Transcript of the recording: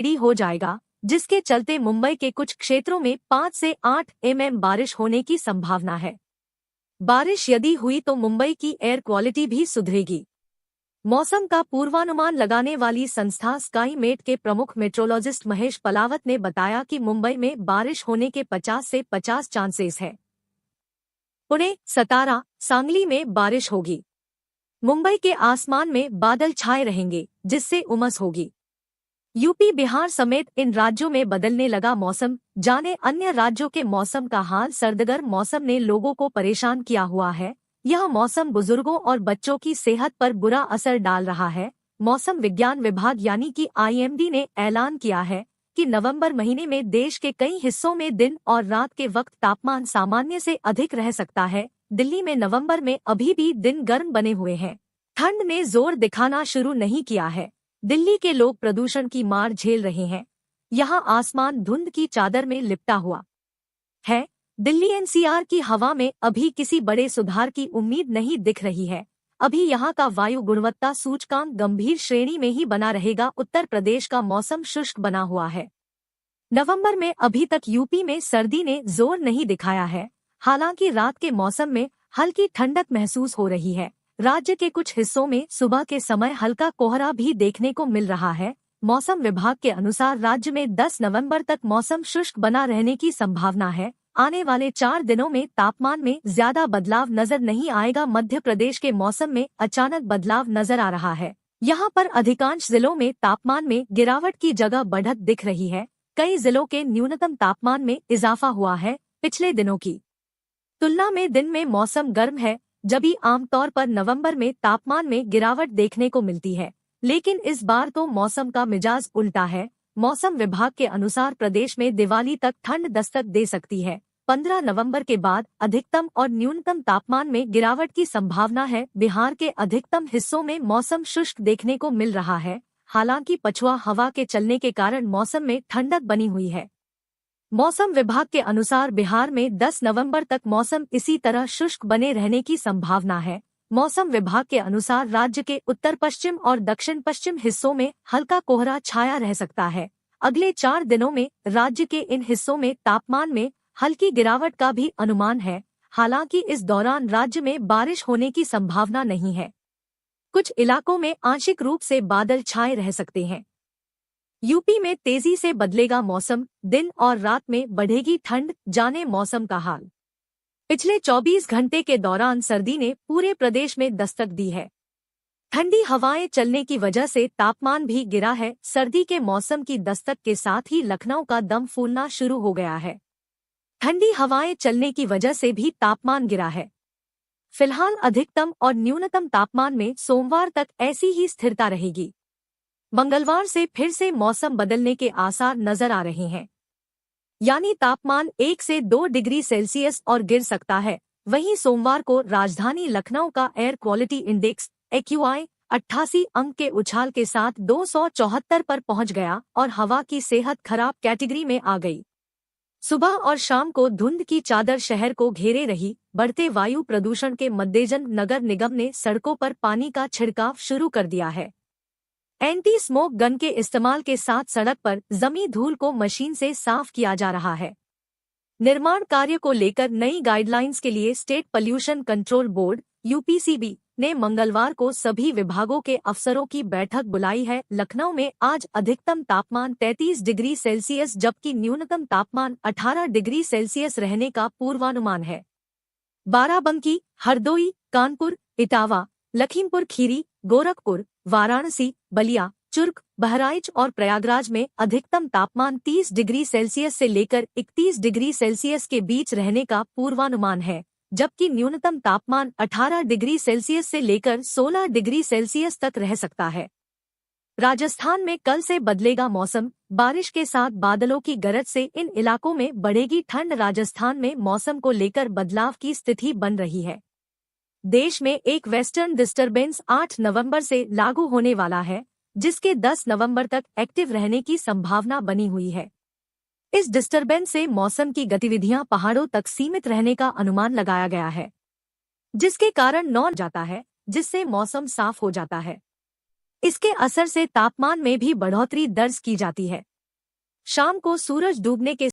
D हो जाएगा, जिसके चलते मुंबई के कुछ क्षेत्रों में 5 से 8 mm बारिश होने की संभावना है। बारिश यदि हुई तो मुंबई की एयर क्वालिटी भी सुधरेगी। मौसम का पूर्वानुमान लगाने वाली संस्था स्काई मेट के प्रमुख मेट्रोलॉजिस्ट महेश पलावत ने बताया कि मुंबई में बारिश होने के 50 से 50 चांसेस है। पुणे, सतारा, सांगली में बारिश होगी। मुंबई के आसमान में बादल छाए रहेंगे, जिससे उमस होगी। यूपी, बिहार समेत इन राज्यों में बदलने लगा मौसम। जाने अन्य राज्यों के मौसम का हाल। सर्दगर्म मौसम ने लोगों को परेशान किया हुआ है। यह मौसम बुजुर्गों और बच्चों की सेहत पर बुरा असर डाल रहा है। मौसम विज्ञान विभाग यानी कि आईएमडी ने ऐलान किया है कि नवंबर महीने में देश के कई हिस्सों में दिन और रात के वक्त तापमान सामान्य से अधिक रह सकता है। दिल्ली में नवंबर में अभी भी दिन गर्म बने हुए हैं। ठंड ने जोर दिखाना शुरू नहीं किया है। दिल्ली के लोग प्रदूषण की मार झेल रहे हैं। यहाँ आसमान धुंध की चादर में लिपटा हुआ है। दिल्ली एनसीआर की हवा में अभी किसी बड़े सुधार की उम्मीद नहीं दिख रही है। अभी यहाँ का वायु गुणवत्ता सूचकांक गंभीर श्रेणी में ही बना रहेगा। उत्तर प्रदेश का मौसम शुष्क बना हुआ है। नवंबर में अभी तक यूपी में सर्दी ने जोर नहीं दिखाया है। हालांकि रात के मौसम में हल्की ठंडक महसूस हो रही है। राज्य के कुछ हिस्सों में सुबह के समय हल्का कोहरा भी देखने को मिल रहा है। मौसम विभाग के अनुसार राज्य में 10 नवंबर तक मौसम शुष्क बना रहने की संभावना है। आने वाले 4 दिनों में तापमान में ज्यादा बदलाव नजर नहीं आएगा। मध्य प्रदेश के मौसम में अचानक बदलाव नजर आ रहा है। यहाँ पर अधिकांश जिलों में तापमान में गिरावट की जगह बढ़त दिख रही है। कई जिलों के न्यूनतम तापमान में इजाफा हुआ है। पिछले दिनों की तुलना में दिन में मौसम गर्म है, जबकि आमतौर पर नवंबर में तापमान में गिरावट देखने को मिलती है। लेकिन इस बार तो मौसम का मिजाज उल्टा है। मौसम विभाग के अनुसार प्रदेश में दिवाली तक ठंड दस्तक दे सकती है। 15 नवंबर के बाद अधिकतम और न्यूनतम तापमान में गिरावट की संभावना है। बिहार के अधिकतम हिस्सों में मौसम शुष्क देखने को मिल रहा है। हालांकि पछुआ हवा के चलने के कारण मौसम में ठंडक बनी हुई है। मौसम विभाग के अनुसार बिहार में 10 नवंबर तक मौसम इसी तरह शुष्क बने रहने की संभावना है। मौसम विभाग के अनुसार राज्य के उत्तर पश्चिम और दक्षिण पश्चिम हिस्सों में हल्का कोहरा छाया रह सकता है। अगले 4 दिनों में राज्य के इन हिस्सों में तापमान में हल्की गिरावट का भी अनुमान है। हालांकि इस दौरान राज्य में बारिश होने की संभावना नहीं है। कुछ इलाकों में आंशिक रूप से बादल छाए रह सकते हैं। यूपी में तेजी से बदलेगा मौसम। दिन और रात में बढ़ेगी ठंड। जाने मौसम का हाल। पिछले 24 घंटे के दौरान सर्दी ने पूरे प्रदेश में दस्तक दी है। ठंडी हवाएं चलने की वजह से तापमान भी गिरा है। सर्दी के मौसम की दस्तक के साथ ही लखनऊ का दम फूलना शुरू हो गया है। ठंडी हवाएं चलने की वजह से भी तापमान गिरा है। फिलहाल अधिकतम और न्यूनतम तापमान में सोमवार तक ऐसी ही स्थिरता रहेगी। मंगलवार से फिर से मौसम बदलने के आसार नजर आ रहे हैं, यानी तापमान 1 से 2 डिग्री सेल्सियस और गिर सकता है। वहीं सोमवार को राजधानी लखनऊ का एयर क्वालिटी इंडेक्स AQI 88 अंक के उछाल के साथ 274 पर पहुंच गया और हवा की सेहत खराब कैटेगरी में आ गई। सुबह और शाम को धुंध की चादर शहर को घेरे रही। बढ़ते वायु प्रदूषण के मद्देनजर नगर निगम ने सड़कों पर पानी का छिड़काव शुरू कर दिया है। एंटी स्मोक गन के इस्तेमाल के साथ सड़क पर जमी धूल को मशीन से साफ किया जा रहा है। निर्माण कार्य को लेकर नई गाइडलाइंस के लिए state pollution control board UPCB ने मंगलवार को सभी विभागों के अफसरों की बैठक बुलाई है। लखनऊ में आज अधिकतम तापमान 33 डिग्री सेल्सियस जबकि न्यूनतम तापमान 18 डिग्री सेल्सियस रहने का पूर्वानुमान है। बाराबंकी, हरदोई, कानपुर, इटावा, लखीमपुर खीरी, गोरखपुर, वाराणसी, बलिया, चुर्क, बहराइच और प्रयागराज में अधिकतम तापमान 30 डिग्री सेल्सियस से लेकर 31 डिग्री सेल्सियस के बीच रहने का पूर्वानुमान है, जबकि न्यूनतम तापमान 18 डिग्री सेल्सियस से लेकर 16 डिग्री सेल्सियस तक रह सकता है। राजस्थान में कल से बदलेगा मौसम। बारिश के साथ बादलों की गरज से इन इलाकों में बढ़ेगी ठंड। राजस्थान में मौसम को लेकर बदलाव की स्थिति बन रही है। देश में एक वेस्टर्न डिस्टर्बेंस 8 नवंबर से लागू होने वाला है, जिसके 10 नवंबर तक एक्टिव रहने की संभावना बनी हुई है। इस डिस्टर्बेंस से मौसम की गतिविधियां पहाड़ों तक सीमित रहने का अनुमान लगाया गया है, जिसके कारण नौ जाता है, जिससे मौसम साफ हो जाता है। इसके असर से तापमान में भी बढ़ोतरी दर्ज की जाती है। शाम को सूरज डूबने के